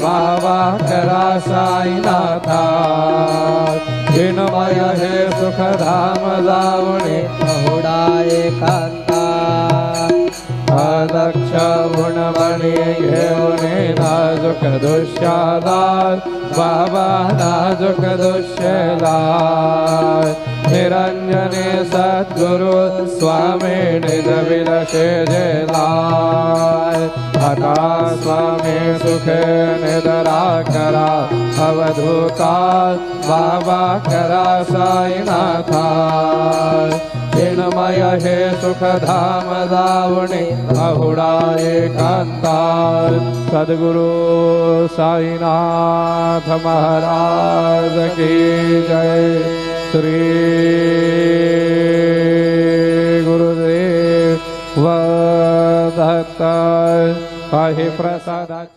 बाबा करा साईनाथा चिन्मय हे सुखधाम जावणे बहुडा एकांता अदक्ष गुणमणी घेऊने नाजुक दुष्यादार बाबा नाजुक दुष्यलाय निरंजने सद्गुरु स्वामी निज विलसे जलाय हटा स्वामी सुखे निदरा करा अवधूता बाबा करा साईनाथा चिन्मय हे सुखधाम जावणे बहुडा एकांता सद्गुरु साईनाथ महाराज की जय। श्री गुरुदेव दत्त काही प्रसादाची